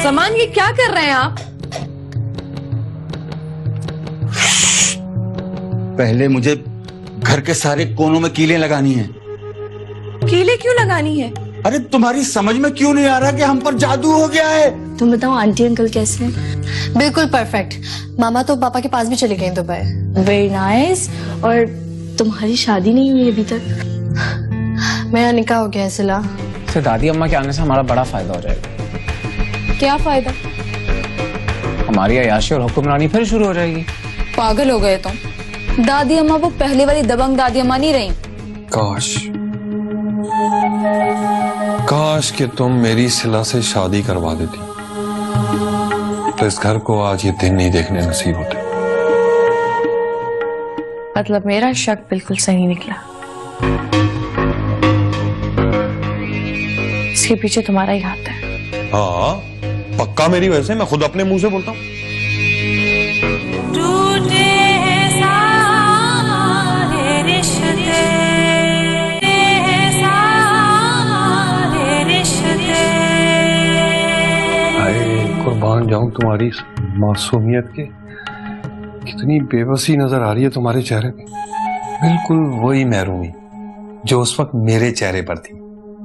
समान, ये क्या कर रहे हैं आप? पहले मुझे घर के सारे कोनों में कीलें लगानी है। कीले क्यों लगानी है? अरे तुम्हारी समझ में क्यों नहीं आ रहा कि हम पर जादू हो गया है? तुम बताओ आंटी अंकल कैसे हैं? बिल्कुल परफेक्ट। मामा तो पापा के पास भी चले गए दुबई। Very nice. और तुम्हारी शादी नहीं हुई अभी तक? मेरा निकाह हो गया है सिला। तो दादी अम्मा के आने से हमारा बड़ा फायदा हो जाएगा। क्या फायदा? हमारी अयाशी और हुक्मरानी फिर शुरू हो जाएगी। पागल हो गए तुम। दादी अम्मा वो पहले वाली दबंग दादी अम्मा नहीं रही। काश कि तुम मेरी सिला से शादी करवा देती तो इस घर को आज ये दिन नहीं देखने नसीब होते। मतलब मेरा शक बिल्कुल सही निकला। इसके पीछे तुम्हारा ही हाथ है। हाँ पक्का मेरी वजह से। मैं खुद अपने मुंह से बोलता हूँ। कुर्बान जाऊं तुम्हारी मासूमियत के। कितनी बेबसी नजर आ रही है तुम्हारे चेहरे पे। बिल्कुल वही महरूमी जो उस वक्त मेरे चेहरे पर थी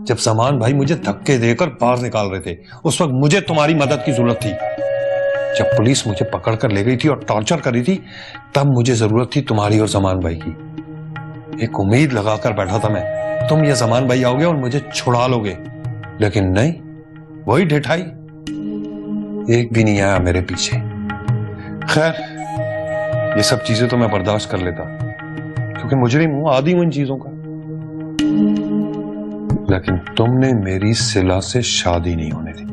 जब समान भाई मुझे धक्के देकर बाहर निकाल रहे थे। उस वक्त मुझे तुम्हारी मदद की जरूरत थी। जब पुलिस मुझे पकड़ कर ले गई थी और टॉर्चर करी थी तब मुझे जरूरत थी तुम्हारी और समान भाई की। एक उम्मीद लगाकर बैठा था मैं, तुम ये समान भाई आओगे और मुझे छुड़ा लोगे, लेकिन नहीं, वही ढिठाई। एक भी नहीं आया मेरे पीछे। खैर ये सब चीजें तो मैं बर्दाश्त कर लेता क्योंकि मुजरिम हूं, आदी हूं इन चीजों का। लेकिन तुमने मेरी सिला से शादी नहीं होने दी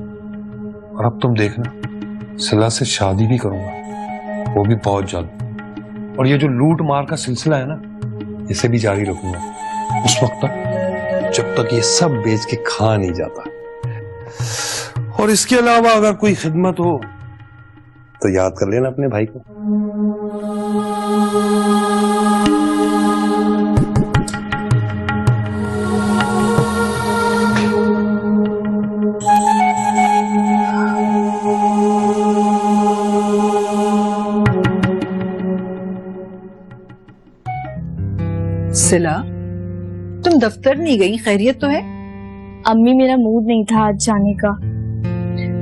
और अब तुम देखना सिला से शादी भी करूंगा, वो भी बहुत जल्द। और ये जो लूट मार का सिलसिला है ना, इसे भी जारी रखूंगा उस वक्त तक जब तक ये सब बेच के खा नहीं जाता। और इसके अलावा अगर कोई खिदमत हो तो याद कर लेना अपने भाई को। सिला, तुम दफ्तर नहीं गई? खैरियत तो है? अम्मी मेरा मूड नहीं था आज जाने का।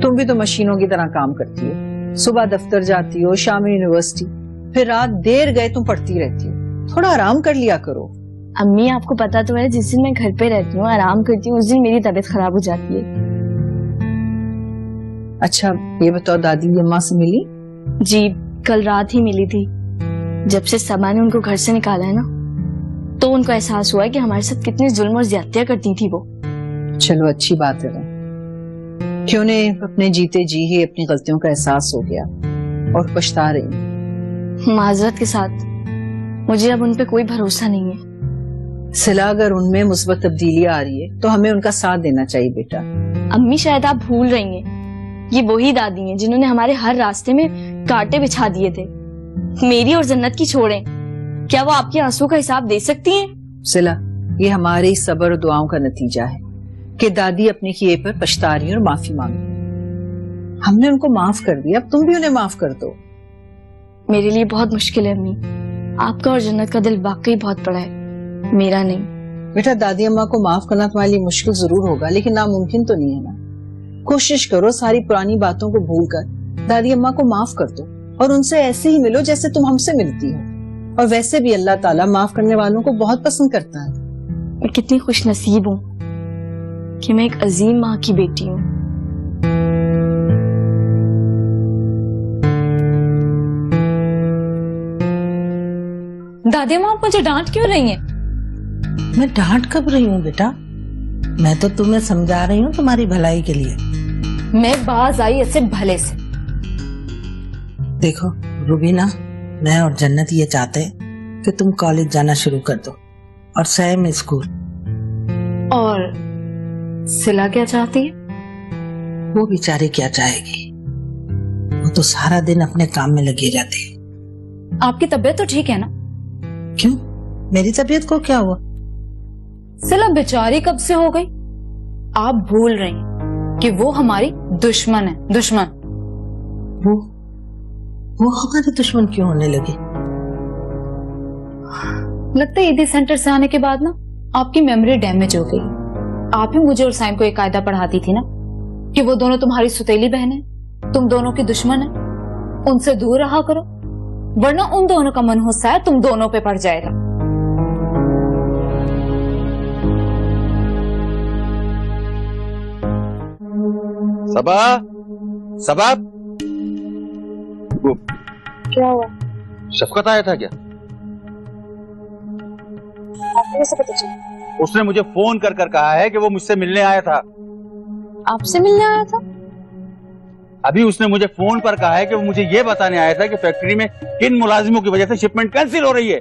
तुम भी तो मशीनों की तरह काम करती हो। सुबह दफ्तर जाती हो, शाम यूनिवर्सिटी, फिर रात देर गए तुम पढ़ती रहती हो। थोड़ा आराम कर लिया करो। अम्मी आपको पता तो है जिस दिन मैं घर पे रहती हूँ आराम करती हूँ उस दिन मेरी तबीयत खराब हो जाती है। अच्छा ये बताओ, दादी अम्मा से मिली? जी कल रात ही मिली थी। जब से समा ने उनको घर से निकाला है ना तो उनको एहसास हुआ है कि हमारे साथ कितनी जुल्म और ज्यादतियां करती थी वो। चलो अच्छी बात है कि उन्हें अपने जीते जी ही अपनी गलतियों का एहसास हो गया और पछता रही। माजरत के साथ मुझे अब उन पे कोई भरोसा नहीं है। सिला, अगर उनमें मुस्बत तब्दीली आ रही है तो हमें उनका साथ देना चाहिए बेटा। अम्मी शायद आप भूल रही हैं, ये वही दादी हैं जिन्होंने हमारे हर रास्ते में कांटे बिछा दिए थे। मेरी और जन्नत की छोड़ें, क्या वो आपके आंसू का हिसाब दे सकती हैं? सिला, ये हमारे सब्र और दुआओं का नतीजा है कि दादी अपने किए पर पछता रही है और माफी मांग रही है। हमने उनको माफ कर दिया, अब तुम भी उन्हें माफ कर दो। मेरे लिए बहुत मुश्किल है अम्मी। आपका और जन्नत का दिल वाकई बहुत बड़ा है, मेरा नहीं। बेटा दादी अम्मा को माफ करना तुम्हारे लिए मुश्किल जरूर होगा लेकिन नामुमकिन तो नहीं है ना। कोशिश करो सारी पुरानी बातों को भूलकर दादी अम्मा को माफ कर दो और उनसे ऐसे ही मिलो जैसे तुम हमसे मिलती हो। और वैसे भी अल्लाह ताला माफ करने वालों को बहुत पसंद करता है। मैं कितनी खुश नसीब हूँ कि मैं एक अजीम माँ की बेटी हूँ। दादी माँ आप मुझे डांट क्यों रही हैं? मैं डांट कब रही हूँ बेटा? मैं तो तुम्हें समझा रही हूँ तुम्हारी भलाई के लिए। मैं बाज आई ऐसे भले से। देखो रुबीना, मैं और जन्नत ये चाहते हैं कि तुम कॉलेज जाना शुरू कर दो और सैम स्कूल। और सिला क्या चाहती है? वो बेचारी क्या चाहेगी, वो तो सारा दिन अपने काम में लगी रहती है। आपकी तबीयत तो ठीक है ना? क्यों, मेरी तबीयत को क्या हुआ? सिला बेचारी कब से हो गई? आप भूल रही हैं कि वो हमारी दुश्मन है, दुश्मन। वो हमारे दुश्मन क्यों होने लगे? लगता है ईदी सेंटर से आने के बाद ना आपकी मेमोरी डैमेज हो गई। आप ही मुझे और साइम को एक कायदा पढ़ाती थी ना कि वो दोनों तुम्हारी सुतेली बहन है, तुम दोनों की दुश्मन है, उनसे दूर रहा करो, वरना उन दोनों का मन गुस्सा है तुम दोनों पे पड़ जाएगा। सबा, सबा, क्या हुआ? शफकत आया था क्या? आपको कैसे पता चला? उसने मुझे फोन कर कर कहा है कि वो मुझसे मिलने आया था। आपसे मिलने आया था? अभी उसने मुझे फोन पर कहा है कि वो मुझे ये बताने आया था कि फैक्ट्री में किन मुलाजिमों की वजह से शिपमेंट कैंसिल हो रही है।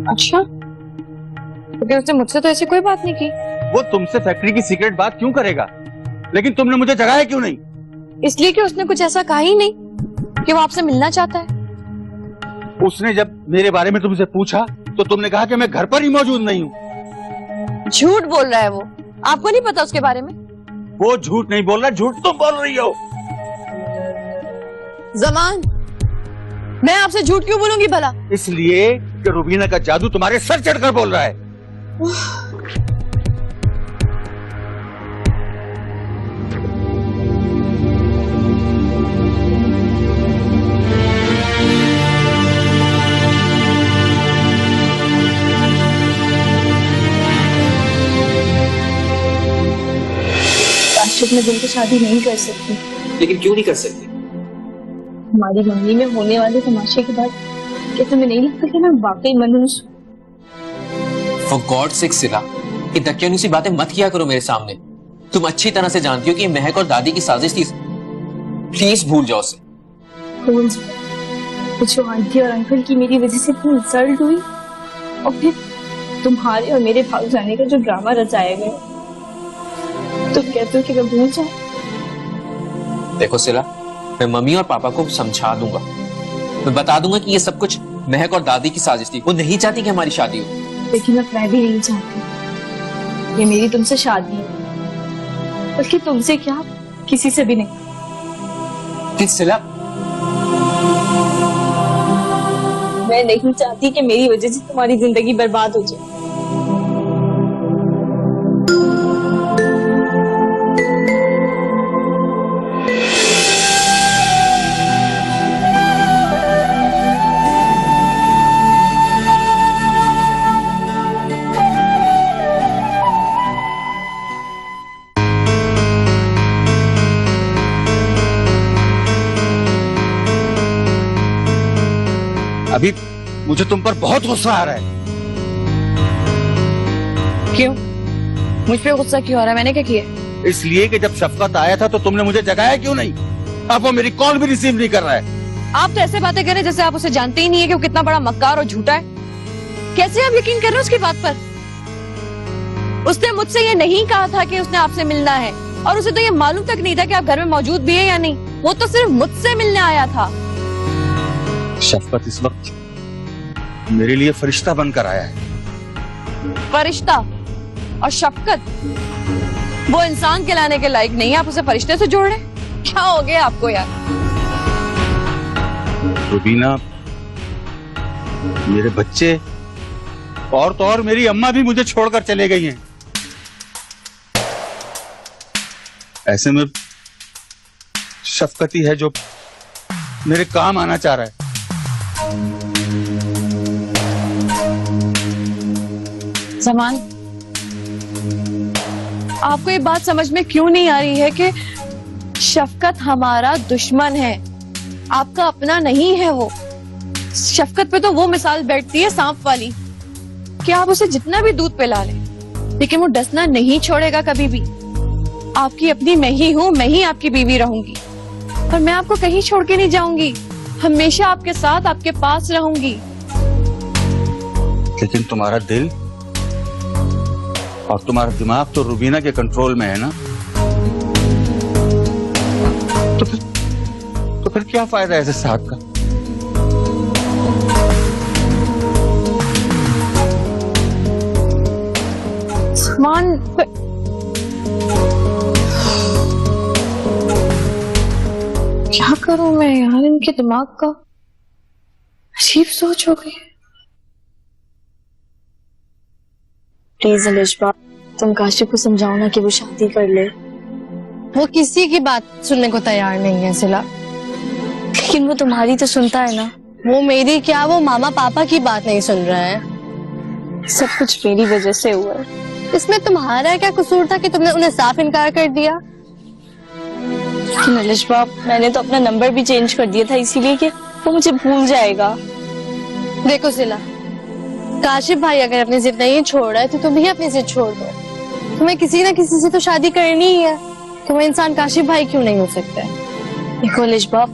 अच्छा, लेकिन उसने मुझसे तो ऐसी कोई बात नहीं की। वो तुमसे फैक्ट्री की सीक्रेट बात क्यों करेगा? लेकिन तुमने मुझे जगाया क्यों नहीं? इसलिए कि उसने कुछ ऐसा कहा ही नहीं कि वो आपसे मिलना चाहता है। उसने जब मेरे बारे में तुमसे पूछा तो तुमने कहा कि मैं घर पर ही मौजूद नहीं हूँ। झूठ बोल रहा है वो, आपको नहीं पता उसके बारे में? वो झूठ नहीं बोल रहा, झूठ तुम बोल रही हो। जमान, मैं आपसे झूठ क्यों बोलूंगी भला? इसलिए कि रुबीना का जादू तुम्हारे सर चढ़कर बोल रहा है। मैं दिल की शादी नहीं कर सकती। लेकिन क्यों नहीं कर सकती? हमारी मम्मी में होने वाले तमाशे के बाद क्या तुम्हें नहीं लगता कि मैं वाकई मनुष्य हूँ? फॉर गॉड सेक सिला, ये दकियानुसी बातें मत किया करो मेरे सामने। तुम अच्छी तरह से जानती हो कि ये महक और दादी की साजिश थी। प्लीज भूल जाओ उसे। कौन सी? कुछ आंटी और अंकल की मेरी वजह से इतनी इंसल्ट हुई, और फिर तुम्हारे और मेरे भाग जाने का जो ड्रामा रचाया गया, तुम कहते हो कि मैं भूल जाऊं? देखो सिला, मैं मम्मी और पापा को समझा दूंगा। मैं बता दूंगा कि ये सब कुछ महक और दादी की साजिश थी। वो नहीं चाहती कि हमारी शादी हो। लेकिन अब मैं भी नहीं चाहती। ये मेरी तुमसे शादी है, बल्कि तुमसे क्या, किसी से भी नहीं। सिला, मैं नहीं चाहती कि मेरी वजह से तुम्हारी जिंदगी बर्बाद हो जाए। अभी मुझे तुम पर बहुत गुस्सा आ रहा है। क्यों? मुझ पे गुस्सा क्यों आ रहा है? मैंने क्या किया? इसलिए कि जब शफकत आया था तो तुमने मुझे जगाया क्यों नहीं? अब वो मेरी कॉल भी रिसीव नहीं कर रहा है। आप तो ऐसे बातें कर रहे हैं जैसे आप उसे जानते ही नहीं है कि वो कितना बड़ा मक्कार और झूठा है। कैसे आप यकीन कर रहे हो उसकी बात पर? उसने मुझसे ये नहीं कहा था कि उसने आपसे मिलना है, और उसे तो ये मालूम तक नहीं था कि आप घर में मौजूद भी है या नहीं। वो तो सिर्फ मुझसे मिलने आया था। शफकत इस वक्त मेरे लिए फरिश्ता बनकर आया है। फरिश्ता और शफकत, वो इंसान कहलाने के लायक नहीं है, आप उसे फरिश्ते से जोड़ रहे हैं? क्या हो गया आपको यार? रुबीना, मेरे बच्चे और तो और मेरी अम्मा भी मुझे छोड़कर चले गई हैं। ऐसे में शफकत ही है जो मेरे काम आना चाह रहा है। जमान, आपको ये बात समझ में क्यों नहीं आ रही है कि शफकत हमारा दुश्मन है, आपका अपना नहीं है। वो शफकत पे तो वो मिसाल बैठती है सांप वाली कि आप उसे जितना भी दूध पिला लें, लेकिन वो डसना नहीं छोड़ेगा कभी भी। आपकी अपनी मैं ही हूँ, मैं ही आपकी बीवी रहूंगी, और मैं आपको कहीं छोड़ के नहीं जाऊंगी। हमेशा आपके साथ, आपके पास रहूंगी। लेकिन तुम्हारा दिल और तुम्हारा दिमाग तो रुबीना के कंट्रोल में है ना? तो फिर क्या फायदा है ऐसे साथ का? मान क्या करूं मैं यार, इनके दिमाग का अजीब सोच हो गई है। प्लीज अलिशबा, तुम काशिफ को समझाओ ना कि वो शादी कर ले। वो किसी की बात सुनने को तैयार नहीं है सिला। लेकिन वो तुम्हारी तो सुनता है ना। वो मेरी क्या, वो मामा पापा की बात नहीं सुन रहा है। सब कुछ मेरी वजह से हुआ है। इसमें तुम्हारा क्या कसूर था कि तुमने उन्हें साफ इनकार कर दिया? लेकिन अलिशबा, मैंने तो अपना नंबर भी चेंज कर दिया था इसीलिए कि वो मुझे भूल जाएगा। देखो सिला, काशिफ भाई अगर अपनी जिद नहीं छोड़ रहा है तो तुम भी अपनी जिद छोड़ दो। तुम्हें किसी ना किसी से तो शादी करनी ही है। तुम्हें इंसान काशिफ भाई क्यों नहीं हो सकता है? देखो अलिशबा,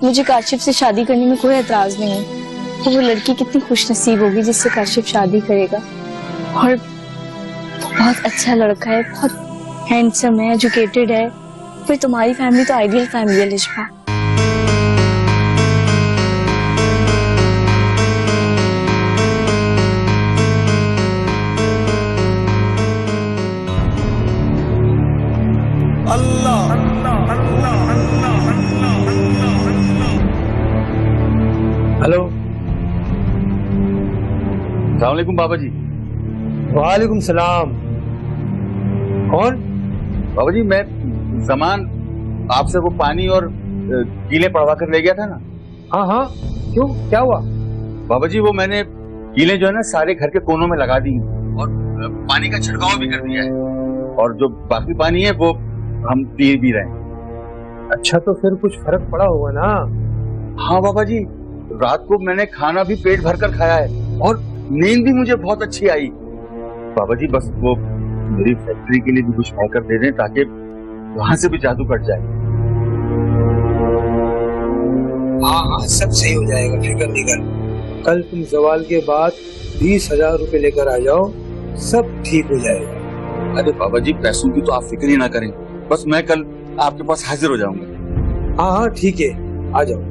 मुझे काशिफ से शादी करने में कोई एतराज नहीं है। तो वो लड़की कितनी खुश नसीब होगी जिससे काशिफ शादी करेगा। और बहुत अच्छा लड़का है, बहुत हैंडसम है, एजुकेटेड है। फिर तुम्हारी फैमिली तो आइडियल फैमिली है अलिशबा। हेलो, अस्सलाम वालेकुम बाबा जी। वालेकुम सलाम। कौन? बाबा जी, मैं जमान आपसे वो पानी और कीले पड़वा कर ले गया था ना। हाँ हाँ, क्यों, क्या हुआ? बाबा जी, वो मैंने कीले जो है ना सारे घर के कोनों में लगा दी और पानी का छिड़काव भी कर दिया है। और जो बाकी पानी है वो हम पी भी रहे हैं। अच्छा, तो फिर कुछ फर्क पड़ा होगा ना? हाँ बाबा जी, रात को मैंने खाना भी पेट भर कर खाया है और नींद भी मुझे बहुत अच्छी आई। बाबा जी, बस वो मेरी फैक्ट्री के लिए भी कुछ कर दे दें ताकि वहां से भी जादू कट जाए। हाँ हाँ, सब सही हो जाएगा, फिक्र नहीं कर। कल तुम जवाल के बाद 20,000 रुपए लेकर आ जाओ, सब ठीक हो जाएगा। अरे बाबा जी, पैसों की तो आप फिक्र ही ना करें, बस मैं कल आपके पास हाजिर हो जाऊंगा। हाँ हाँ ठीक है, आ जाओ।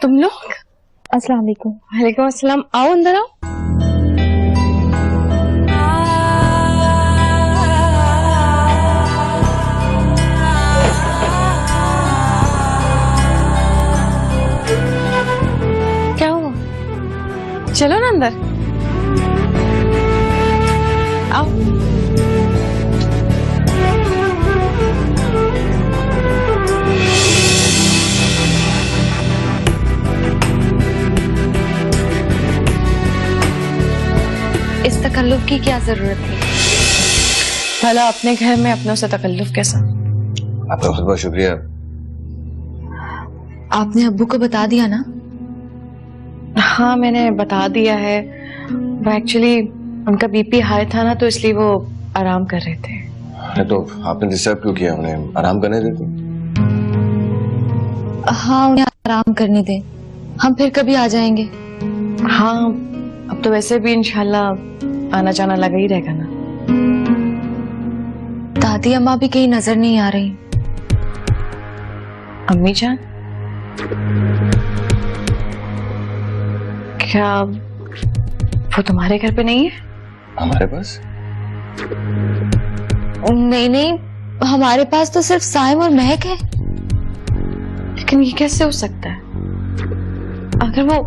तुम लोग? अस्सलाम वालेकुम। वालेकुम अस्सलाम। आओ अंदर आओ। क्या हुआ? चलो ना अंदर, आओ। इस तकल्लुफ की क्या जरूरत थी? भला अपने घर में अपनों से तकल्लुफ कैसा? आपका बहुत बहुत शुक्रिया। आपने अब्बू को बता दिया ना? हाँ, मैंने बता दिया है। वो एक्चुअली उनका बीपी हाई था ना, तो इसलिए वो आराम कर रहे थे। अरे तो आपने डिस्टर्ब क्यों किया? उन्हें आराम करने देते। हाँ, उन्हें आराम करने दें, हम फिर कभी आ जाएंगे। हाँ, अब तो वैसे भी इंशाल्लाह आना जाना लगा ही रहेगा ना। दादी अम्मा भी कहीं नजर नहीं आ रही। अम्मी जान, क्या वो तुम्हारे घर पे नहीं है? हमारे पास? नहीं नहीं, हमारे पास तो सिर्फ साइम और महक है। लेकिन ये कैसे हो सकता है? अगर वो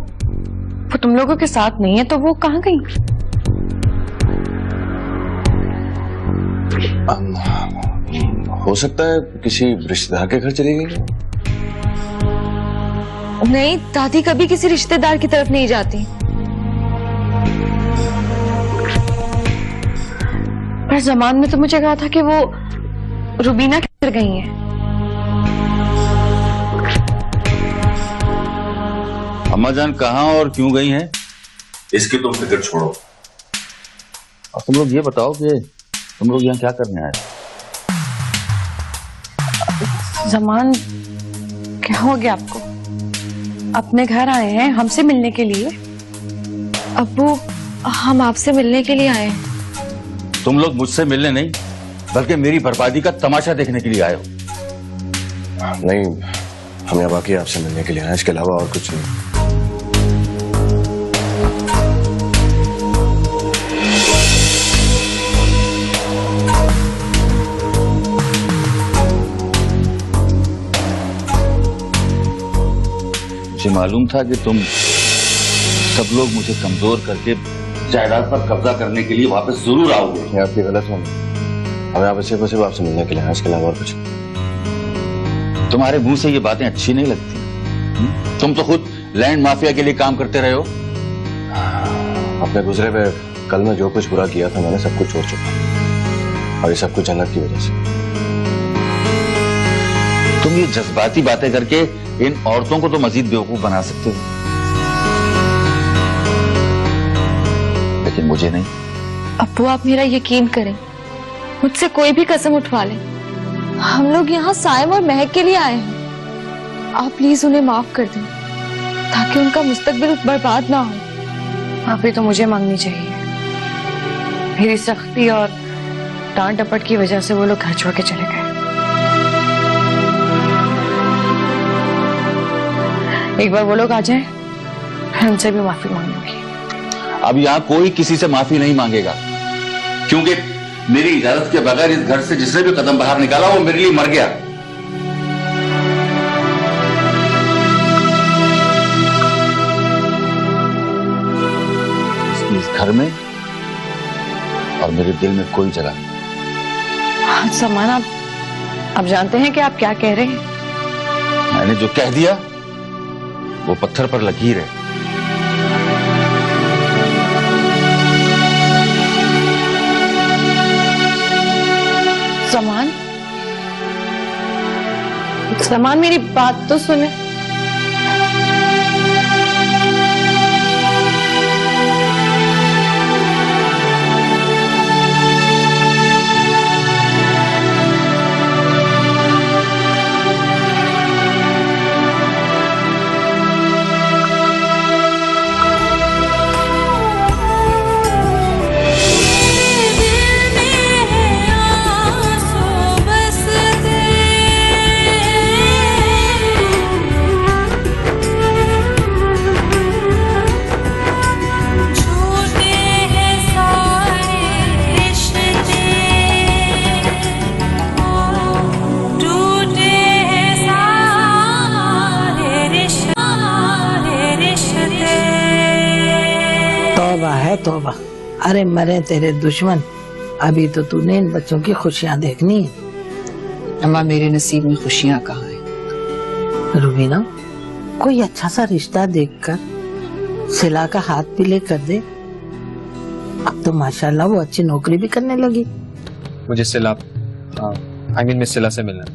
तुम लोगों के साथ नहीं है तो वो कहाँ गई? हो सकता है किसी रिश्तेदार के घर चली गई। नहीं, दादी कभी किसी रिश्तेदार की तरफ नहीं जाती। पर जमान में तो मुझे कहा था कि वो रुबीना किधर गई है? अम्मा जान कहाँ और क्यों गई हैं? इसकी तुम फिक्र छोड़ो। और तुम लोग ये बताओ कि तुम लोग यहाँ क्या करने आए? जमान, क्या हो गया आपको? अपने घर आए हैं हमसे मिलने के लिए? अब्बू, हम आपसे मिलने के लिए आए हैं। तुम लोग मुझसे मिलने नहीं बल्कि मेरी बर्बादी का तमाशा देखने के लिए आए हो। नहीं, हम यहाँ बाकी आपसे मिलने के लिए आए, इसके अलावा और कुछ नहीं। मुझे मालूम था कि तुम सब लोग मुझे कमजोर करके जायदाद पर कब्जा करने के लिए वापस जरूर आओगे। ये आपकी गलत है। हमें आप सिर्फ आपसे मिलने के लिए, इसके अलावा और कुछ। तुम्हारे मुंह से ये बातें अच्छी नहीं लगती। तुम तो खुद लैंड माफिया के लिए काम करते रहे हो। अपने गुजरे हुए कल में जो कुछ बुरा किया था मैंने सब कुछ छोड़ चुका, और ये सब कुछ जन्नत की वजह से। तुम ये जज्बाती बातें करके इन औरतों को तो मजीद बेवकूफ बना सकते हो, लेकिन मुझे नहीं। अब्बू, आप मेरा यकीन करें, मुझसे कोई भी कसम उठवा लें, हम लोग यहाँ साइम और महक के लिए आए हैं। आप प्लीज उन्हें माफ कर दें ताकि उनका मुस्तकबिल बर्बाद ना हो। माफी तो मुझे मांगनी चाहिए। मेरी सख्ती और डांट डपट की वजह से वो लोग घर छोड़ के चले गए। एक बार वो लोग आ जाए, मैं उनसे भी माफी मांगूंगी। अब यहाँ कोई किसी से माफी नहीं मांगेगा, क्योंकि मेरी इजाजत के बगैर इस घर से जिसने भी कदम बाहर निकाला वो मेरे लिए मर गया। इस घर में और मेरे दिल में कोई जगह नहीं। समान, आप जानते हैं कि आप क्या कह रहे हैं? मैंने जो कह दिया वो पत्थर पर लकीर है। समान, समान मेरी बात तो सुने। तौबा, अरे मरे तेरे दुश्मन, अभी तो तूने इन बच्चों की खुशियां देखनी है। अम्मा, मेरे नसीब में खुशियां कहाँ हैं? रुबीना, कोई अच्छा सा रिश्ता देखकर सिला का हाथ भी ले कर दे। अब तो माशाल्लाह वो अच्छी नौकरी भी करने लगी। मुझे सिला, मैं सिला से मिलना।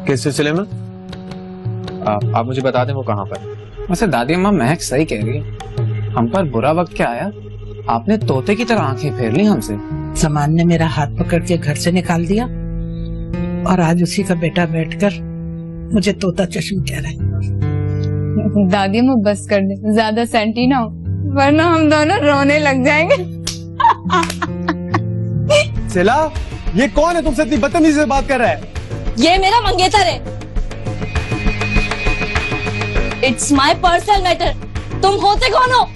किस सिलसिले में? आप मुझे बता दें वो कहाँ पर। वैसे दादी अम्मा महक सही कह रही है, हम पर बुरा वक्त क्या आया, आपने तोते की तरह आंखें फेर ली हमसे। समान ने मेरा हाथ पकड़ के घर से निकाल दिया और आज उसी का बेटा बैठकर मुझे तोता चश्म कह रहा है। दादी अम्मा बस कर दे, ज्यादा सेंटी ना हो वरना हम दोनों रोने लग जाएंगे। सिला, ये कौन है तुमसे इतनी बदतमीजी से बात कर रहा है? ये मेरा मंगेतर है। It's my personal matter. तुम होते कौन हो?